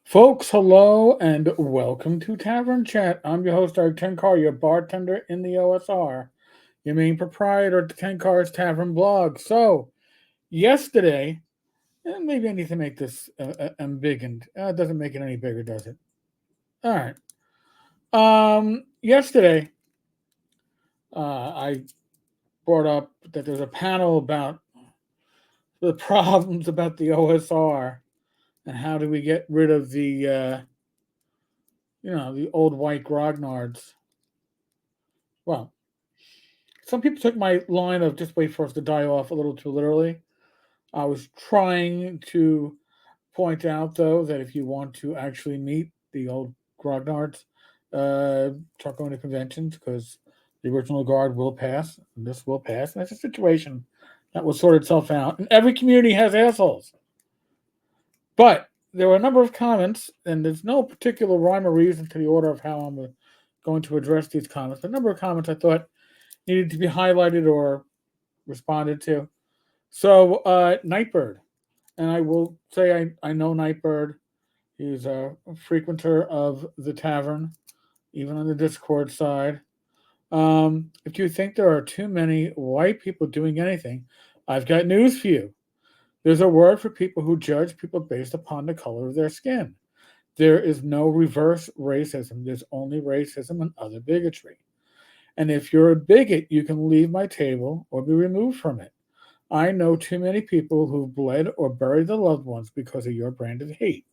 Folks, hello and welcome to Tavern Chat. I'm your host, Tenkar, your bartender in the OSR, your main proprietor at the Tenkar's Tavern blog. So, yesterday, maybe I need to make this embiggened. It doesn't make it any bigger, does it? All right. Yesterday, I brought up that there's a panel about the problems about the OSR and how do we get rid of the old white grognards. Well, some people took my line of just wait for us to die off a little too literally. I was trying to point out, though, that if you want to actually meet the old Grognards, start going to conventions because the original guard will pass, and this will pass. And that's a situation that will sort itself out. And every community has assholes. But there were a number of comments, and there's no particular rhyme or reason to the order of how I'm going to address these comments. But a number of comments I thought needed to be highlighted or responded to. So, Nightbird, and I will say I know Nightbird. He's a frequenter of the tavern, even on the Discord side. If you think there are too many white people doing anything, I've got news for you. There's a word for people who judge people based upon the color of their skin. There is no reverse racism. There's only racism and other bigotry. And if you're a bigot, you can leave my table or be removed from it. I know too many people who've bled or buried their loved ones because of your brand of hate,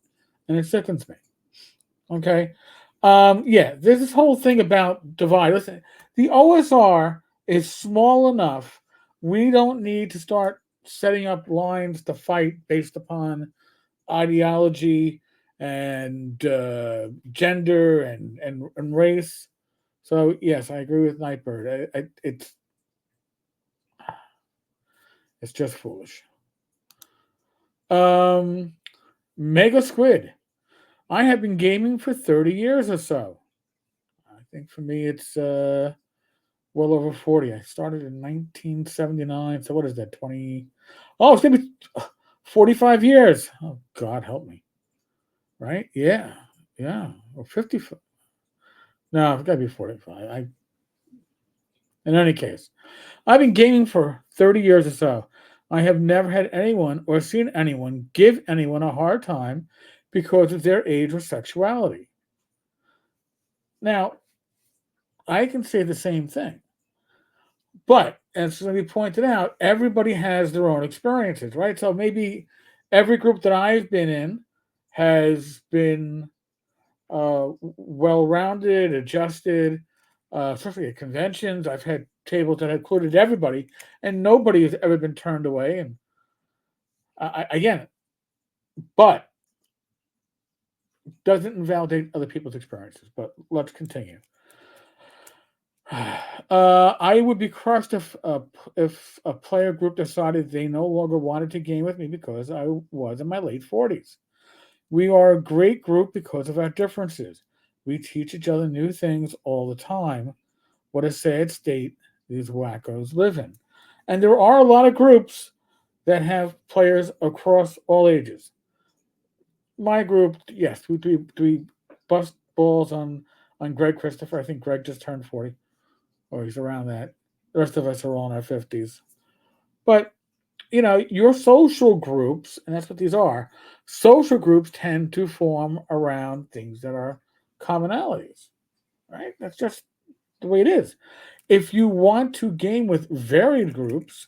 and it sickens me. Okay, yeah, there's this whole thing about divide. Listen, the OSR is small enough. We don't need to start setting up lines to fight based upon ideology and gender and race. So yes, I agree with Nightbird. It's just foolish. Um, Mega Squid. I have been gaming for 30 years or so. I think for me it's well over 40. I started in 1979. So what is that? 20. Oh, it's going to be 45 years. Oh, God help me. Right? Yeah. Yeah. Or 50. No, it's got to be 45. In any case, I've been gaming for 30 years or so. I have never had anyone or seen anyone give anyone a hard time because of their age or sexuality. Now, I can say the same thing. But as we pointed out, everybody has their own experiences, right? So maybe every group that I've been in has been well rounded, adjusted, especially at conventions. I've had tables that have included everybody, and nobody has ever been turned away. And again, but doesn't invalidate other people's experiences. But let's continue. I would be crushed if a player group decided they no longer wanted to game with me because I was in my late 40s. We are a great group because of our differences. We teach each other new things all the time. What a sad state these wackos live in. And there are a lot of groups that have players across all ages. My group, yes, we bust balls on Greg Christopher. I think Greg just turned 40, or he's around that. The rest of us are all in our 50s. But, your social groups, and that's what these are, social groups tend to form around things that are commonalities, right? That's just the way it is. If you want to game with varied groups,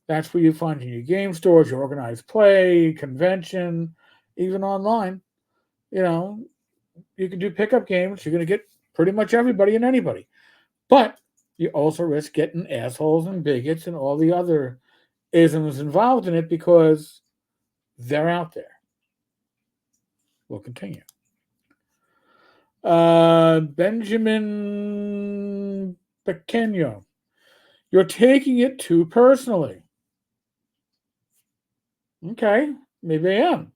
that's where you find in your game stores, your organized play, convention, even online. You know, you can do pickup games. You're going to get pretty much everybody and anybody. But you also risk getting assholes and bigots and all the other isms involved in it because they're out there. We'll continue. Benjamin Pequeño, you're taking it too personally. Okay, maybe I am.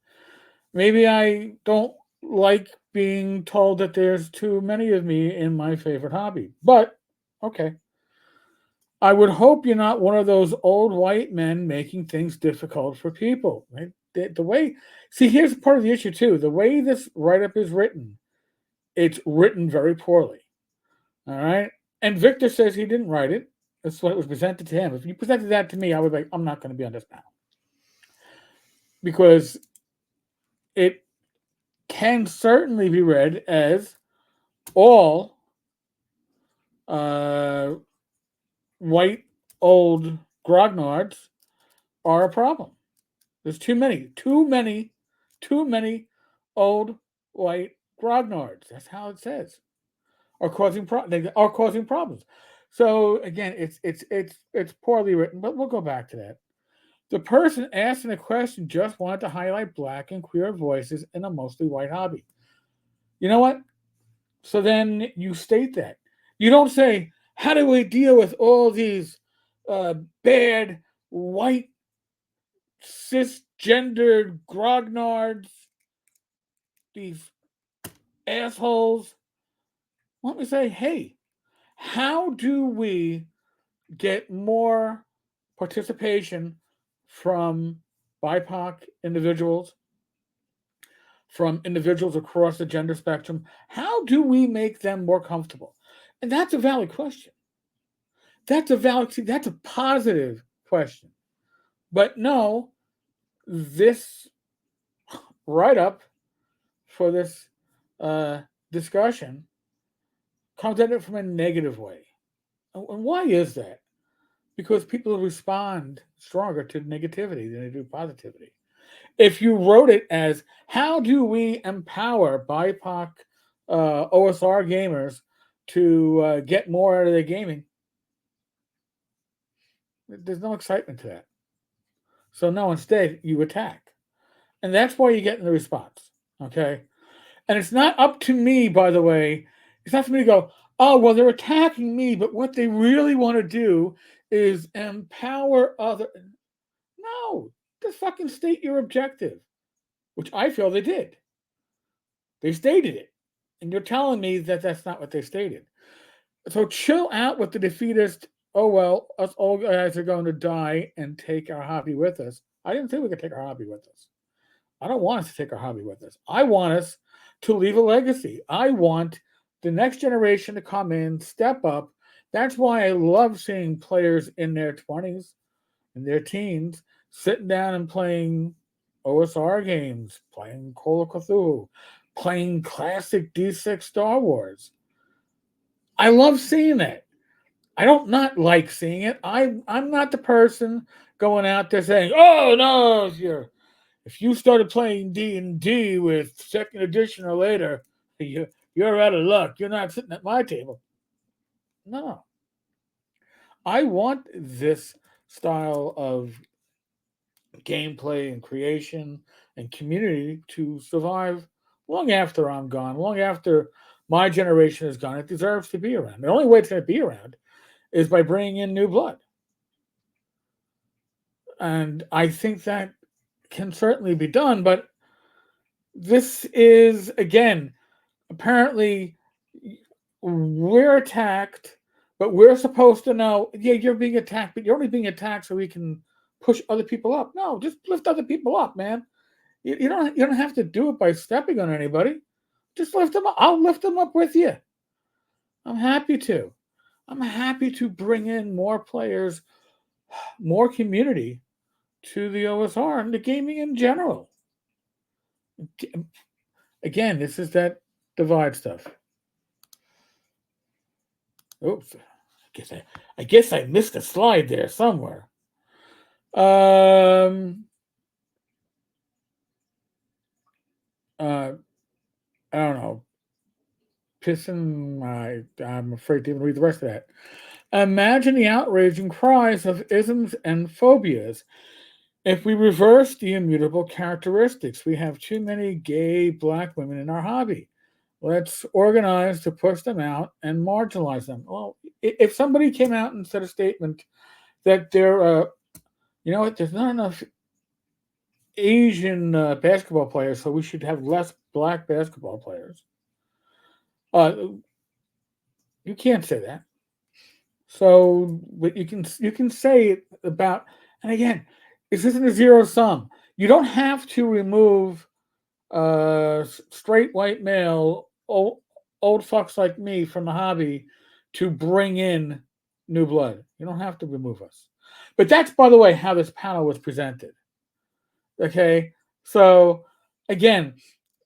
Maybe I don't like being told that there's too many of me in my favorite hobby. But, okay. I would hope you're not one of those old white men making things difficult for people. Right? the way. See, here's part of the issue too. The way this write-up is written, it's written very poorly. All right, and Victor says he didn't write it. That's what was presented to him. If you presented that to me, I would be like, I'm not going to be on this panel because it can certainly be read as all uh, white old grognards are a problem. There's too many old white grognards. That's how it says. They are causing problems. So again, it's poorly written, but we'll go back to that. The person asking the question just wanted to highlight black and queer voices in a mostly white hobby. You know what? So then you state that. You don't say, how do we deal with all these bad white cisgendered grognards, these assholes? Let me say, hey, how do we get more participation from BIPOC individuals, from individuals across the gender spectrum? How do we make them more comfortable? And that's a valid question. That's a positive question. But no, this write up for this discussion comes at it from a negative way. And why is that? Because people respond stronger to negativity than they do positivity. If you wrote it as, how do we empower BIPOC OSR gamers to get more out of their gaming, there's no excitement to that. So no, instead you attack. And that's why you're getting the response. Okay? And it's not up to me, by the way. It's not for me to go, oh, well, they're attacking me, but what they really want to do is empower other. No, just fucking state your objective, which I feel they did. They stated it. And you're telling me that that's not what they stated. So chill out with the defeatist, oh, well, us old guys are going to die and take our hobby with us. I didn't think we could take our hobby with us. I don't want us to take our hobby with us. I want us to leave a legacy. I want the next generation to come in, step up. That's why I love seeing players in their 20s and their teens sitting down and playing OSR games, playing Call of Cthulhu, playing classic D6 Star Wars. I love seeing that. I don't not like seeing it. I'm not the person going out there saying, "Oh no, if you started playing D&D with second edition or later, you're out of luck. You're not sitting at my table." No, I want this style of gameplay and creation and community to survive long after I'm gone, long after my generation is gone. It deserves to be around. The only way it's going to be around is by bringing in new blood. And I think that can certainly be done, but this is, again, apparently we're attacked, but we're supposed to know, yeah, you're being attacked, but you're only being attacked so we can push other people up. No, just lift other people up, man. You don't have to do it by stepping on anybody. Just lift them up. I'll lift them up with you. I'm happy to. I'm happy to bring in more players, more community to the OSR and the gaming in general. Again, this is that divide stuff. Oops. I guess I missed a slide there somewhere. I don't know. I'm afraid to even read the rest of that. Imagine the outrage and cries of isms and phobias if we reverse the immutable characteristics. We have too many gay black women in our hobby. Let's organize to push them out and marginalize them. Well, if somebody came out and said a statement that they're, you know what, there's not enough Asian basketball players, so we should have less black basketball players. You can't say that. So, but you can say it about, and again, this isn't a zero sum. You don't have to remove straight white male, old fucks like me from the hobby to bring in new blood. You don't have to remove us. But that's, by the way, how this panel was presented. Okay, so again,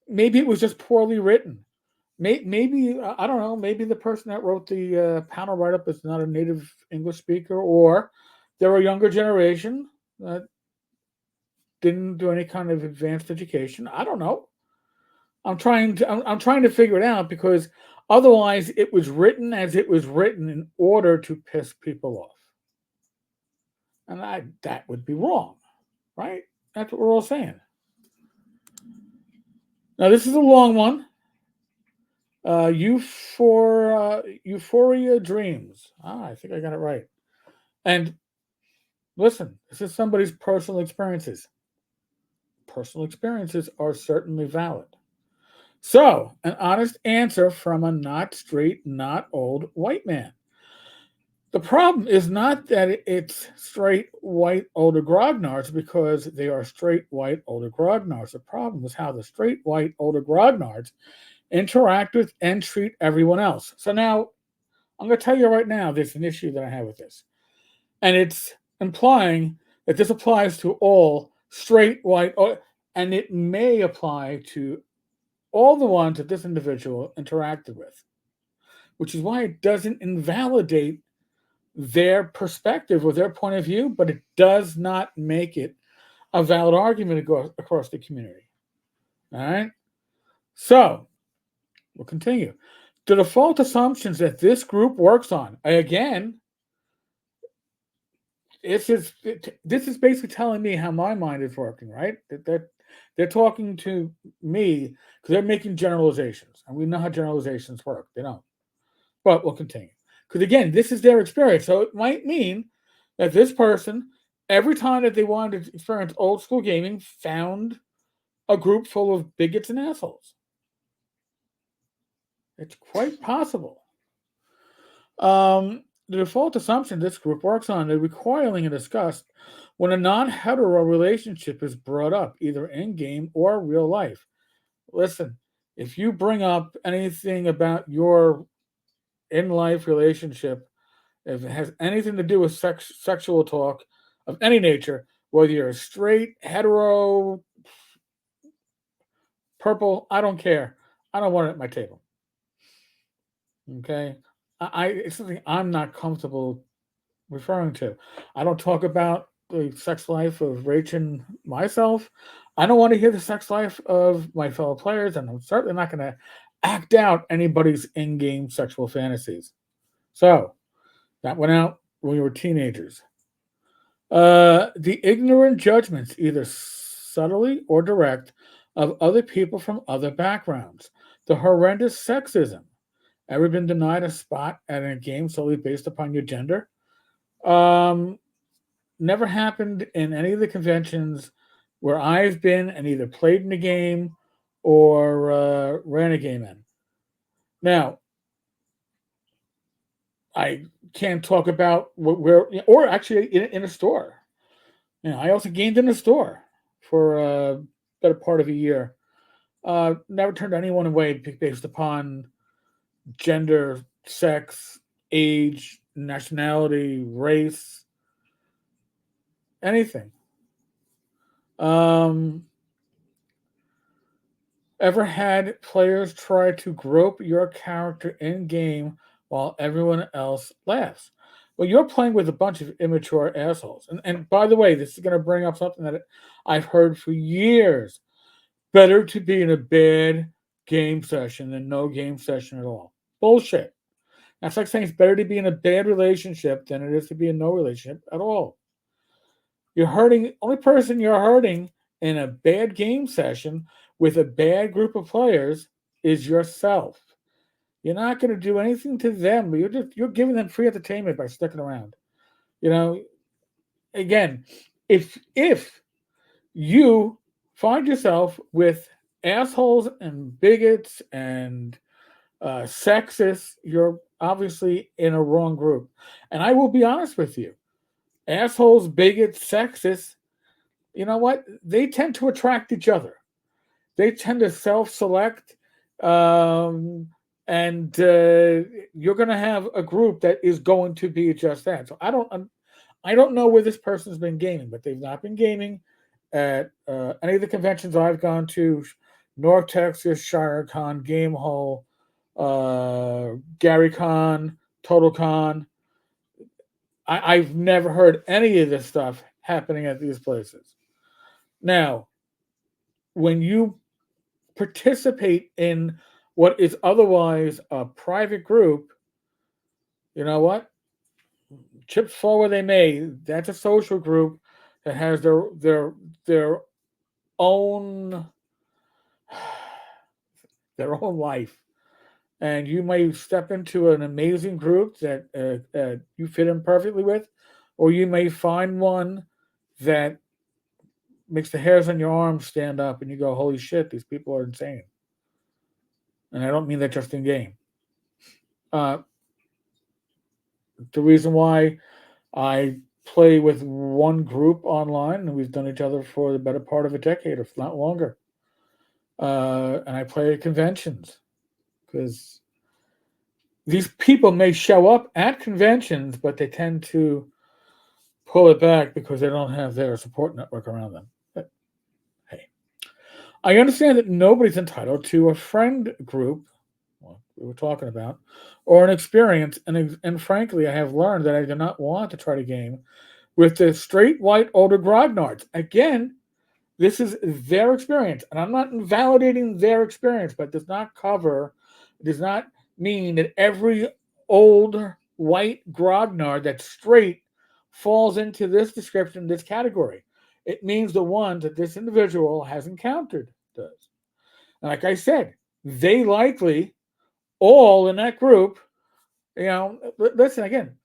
maybe it was just poorly written. Maybe I don't know. Maybe the person that wrote the panel write up is not a native English speaker, or they're a younger generation that didn't do any kind of advanced education. I don't know. I'm trying to figure it out because otherwise it was written as it was written in order to piss people off, and that would be wrong, right? That's what we're all saying. Now this is a long one. Euphoria Dreams. I think I got it right. And listen, this is somebody's personal experiences. Personal experiences are certainly valid. So, an honest answer from a not straight, not old white man. The problem is not that it's straight white older grognards because they are straight white older grognards. The problem is how the straight white older grognards interact with and treat everyone else. So now I'm going to tell you right now there's an issue that I have with this. And it's implying that this applies to all straight white, and it may apply to all the ones that this individual interacted with, which is why it doesn't invalidate their perspective or their point of view, but it does not make it a valid argument across the community. All right? So, we'll continue. The default assumptions that this group works on, again, this is basically telling me how my mind is working, right? They're talking to me because they're making generalizations, and we know how generalizations work. They don't, but we'll continue because again, this is their experience, so it might mean that this person, every time that they wanted to experience old school gaming, found a group full of bigots and assholes. It's quite possible. The default assumption this group works on is recoiling and disgust when a non-hetero relationship is brought up, either in game or real life. Listen, if you bring up anything about your in-life relationship, if it has anything to do with sexual talk of any nature, whether you're straight, hetero, purple, I don't care. I don't want it at my table. Okay, it's something I'm not comfortable referring to. I don't talk about the sex life of Rach and myself. I don't want to hear the sex life of my fellow players, and I'm certainly not going to act out anybody's in-game sexual fantasies. So that went out when we were teenagers. The ignorant judgments, either subtly or direct, of other people from other backgrounds. The horrendous sexism. Ever been denied a spot at a game solely based upon your gender? Um, Never happened in any of the conventions where I've been and either played in a game or ran a game in. Now, I can't talk about where, or actually in a store. I also gamed in a store for a better part of a year. Never turned anyone away based upon gender, sex, age, nationality, race, anything. Um, Ever had players try to grope your character in game while everyone else laughs? Well, you're playing with a bunch of immature assholes. And by the way, this is going to bring up something that I've heard for years. Better to be in a bad game session than no game session at all. Bullshit. That's like saying it's better to be in a bad relationship than it is to be in no relationship at all. You're hurting, only person you're hurting in a bad game session with a bad group of players is yourself. You're not going to do anything to them, but you're giving them free entertainment by sticking around. You know, again, if you find yourself with assholes and bigots and sexists, you're obviously in a wrong group. And I will be honest with you, assholes, bigots, sexists you know what? They tend to attract each other. They tend to self-select, um, and you're going to have a group that is going to be just that. So I don't know where this person's been gaming, but they've not been gaming at any of the conventions I've gone to. North Texas, Shire Con, Game Hole, Gary Con, Total Con. I've never heard any of this stuff happening at these places. Now, when you participate in what is otherwise a private group, you know what? Chips fall where they may. That's a social group that has their own their own life, and you may step into an amazing group that you fit in perfectly with, or you may find one that makes the hairs on your arms stand up, and you go, "Holy shit, these people are insane." And I don't mean that just in game. Uh, the reason why I play with one group online, and we've done each other for the better part of a decade, if not longer. And I play at conventions because these people may show up at conventions, but they tend to pull it back because they don't have their support network around them. But hey, I understand that nobody's entitled to a friend group, well, we were talking about, or an experience. And frankly, I have learned that I do not want to try to game with the straight white older grognards. Again, this is their experience, and I'm not invalidating their experience, but it does not mean that every old white grognard that's straight falls into this description, this category. It means the ones that this individual has encountered does. And like I said, they likely all in that group, listen again,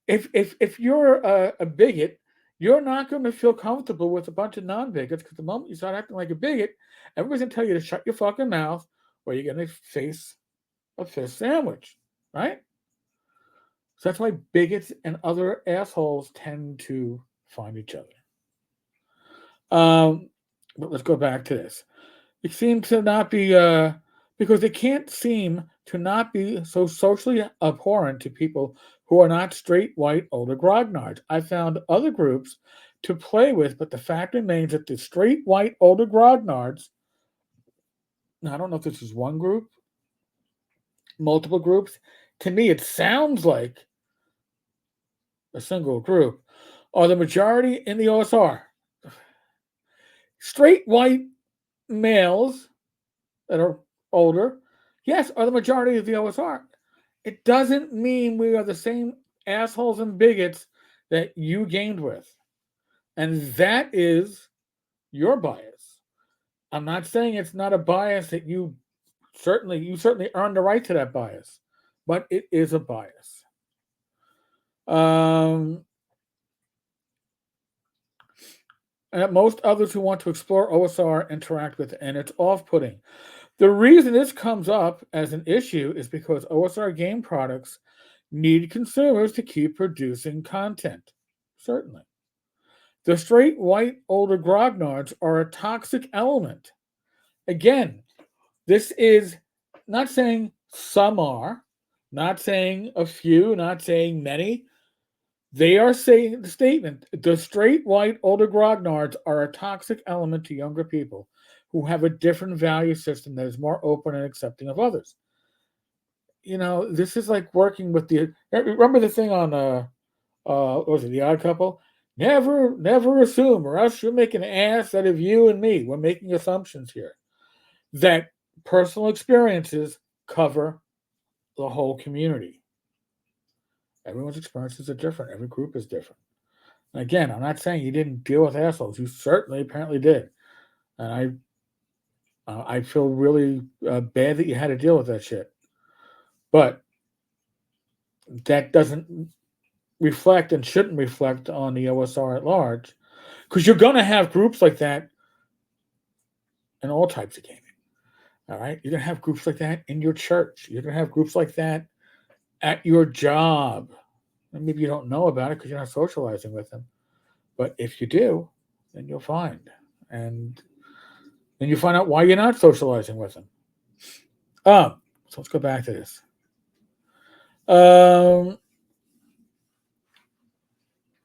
if you're a bigot, you're not going to feel comfortable with a bunch of non-bigots because the moment you start acting like a bigot, everybody's going to tell you to shut your fucking mouth or you're going to face a fist sandwich, right? So that's why bigots and other assholes tend to find each other. But let's go back to this. It seems to not be because it can't seem to not be so socially abhorrent to people who are not straight white older grognards. I found other groups to play with, but the fact remains that the straight white older grognards. Now I don't know if this is one group, multiple groups. To me, it sounds like a single group, are the majority in the OSR. Straight white males that are older, yes, are the majority of the OSR. It doesn't mean we are the same assholes and bigots that you gamed with. And that is your bias. I'm not saying it's not a bias that you certainly earned the right to that bias, but it is a bias. And most others who want to explore OSR interact with it, and it's off-putting. The reason this comes up as an issue is because OSR game products need consumers to keep producing content. Certainly. The straight white older grognards are a toxic element. Again, this is not saying some are, not saying a few, not saying many. They are saying the statement the straight white older grognards are a toxic element to younger people who have a different value system that is more open and accepting of others. This is like working with the. Remember the thing on what was it, The Odd Couple? Never assume, or else you'll make an ass out of you and me. We're making assumptions here that personal experiences cover the whole community. Everyone's experiences are different. Every group is different. And again, I'm not saying you didn't deal with assholes. You certainly, apparently, did. And I feel really bad that you had to deal with that shit. But that doesn't reflect and shouldn't reflect on the OSR at large, because you're going to have groups like that in all types of gaming. All right, you're going to have groups like that in your church. You're going to have groups like that at your job. And maybe you don't know about it because you're not socializing with them. But if you do, then you'll find. And then you find out why you're not socializing with them. So let's go back to this.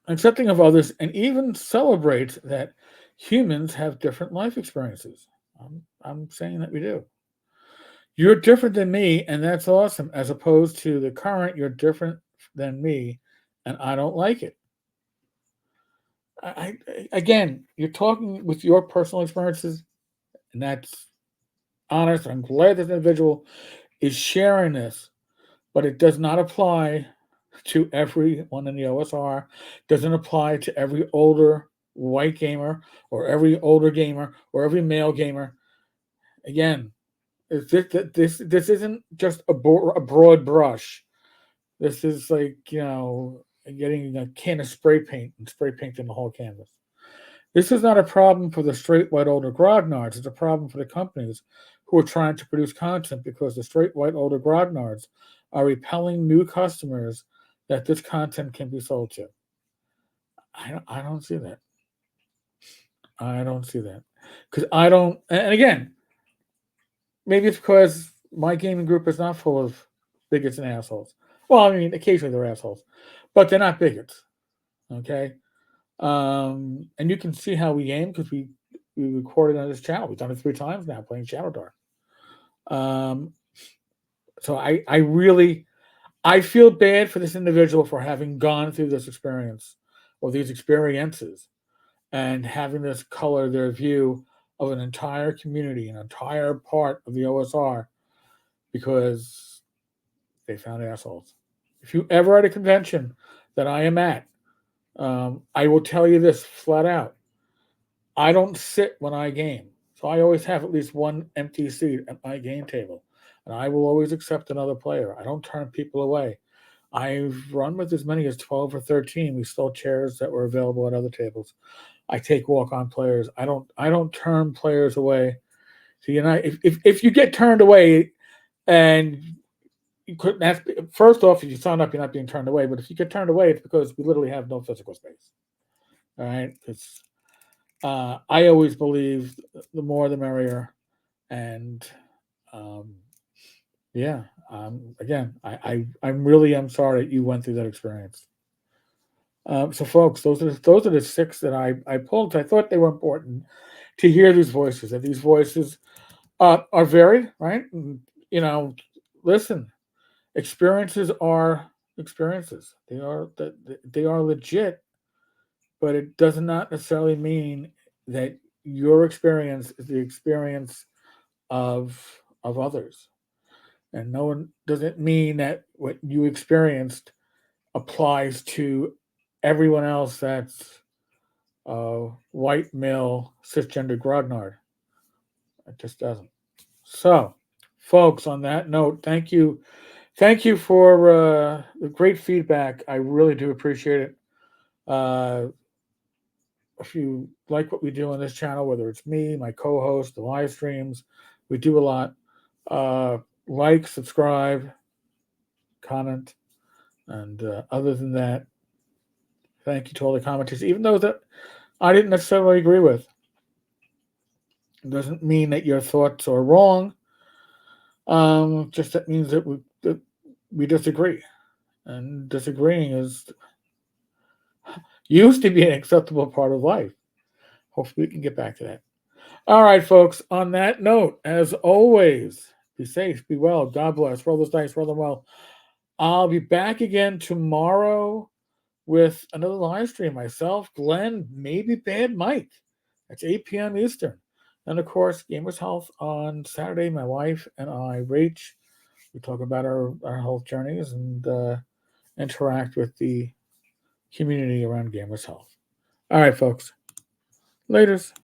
Accepting of others and even celebrate that humans have different life experiences. I'm saying that we do. You're different than me, and that's awesome, as opposed to the current, you're different than me, and I don't like it. Again, you're talking with your personal experiences, and that's honest. I'm glad this individual is sharing this, but it does not apply to everyone in the OSR, doesn't apply to every older white gamer or every older gamer or every male gamer. Again, this isn't just a broad brush. This is like, getting a can of spray paint and spray painting the whole canvas. This is not a problem for the straight white older grognards. It's a problem for the companies who are trying to produce content, because the straight white older grognards are repelling new customers that this content can be sold to. I don't see that. I don't see that. Because I don't, and again, maybe it's because my gaming group is not full of bigots and assholes. Well, I mean, occasionally they're assholes, but they're not bigots. Okay. And you can see how we game, because we recorded on this channel. We've done it 3 times now, playing Shadow Dark. So I feel bad for this individual for having gone through this experience or these experiences and having this color their view of an entire community, an entire part of the OSR, because they found assholes. If you ever at a convention that I am at, I will tell you this flat out. I don't sit when I game. So I always have at least one empty seat at my game table. And I will always accept another player. I don't turn people away. I've run with as many as 12 or 13. We stole chairs that were available at other tables. I take walk-on players. I don't turn players away. So if you get turned away and you couldn't ask, first off, if you sign up, you're not being turned away. But if you get turned away, it's because we literally have no physical space. All right. It's I always believe the more the merrier, and yeah. Again, I'm sorry that you went through that experience. So, folks, those are the 6 that I pulled. I thought they were important to hear these voices. That these voices are varied, right? And, listen, experiences are experiences. They are legit, but it does not necessarily mean that your experience is the experience of others. And no one doesn't mean that what you experienced applies to everyone else that's white male cisgender grognard. It just doesn't. So, folks, on that note, thank you for the great feedback. I really do appreciate it. If you like what we do on this channel, whether it's me, my co-host, the live streams, we do a lot. Like, subscribe, comment, and other than that, thank you to all the commenters, even those that I didn't necessarily agree with. It doesn't mean that your thoughts are wrong. Just that means that we disagree, and disagreeing is used to be an acceptable part of life. Hopefully, we can get back to that. All right, folks. On that note, as always, be safe, be well, God bless, roll those dice, roll them well. I'll be back again tomorrow with another live stream. Myself, Glenn, maybe Bad Mike. That's 8 p.m. Eastern. And of course, Gamers Health on Saturday. My wife and I, Rach, we talk about our health journeys and interact with the community around Gamers Health. All right, folks. Laters.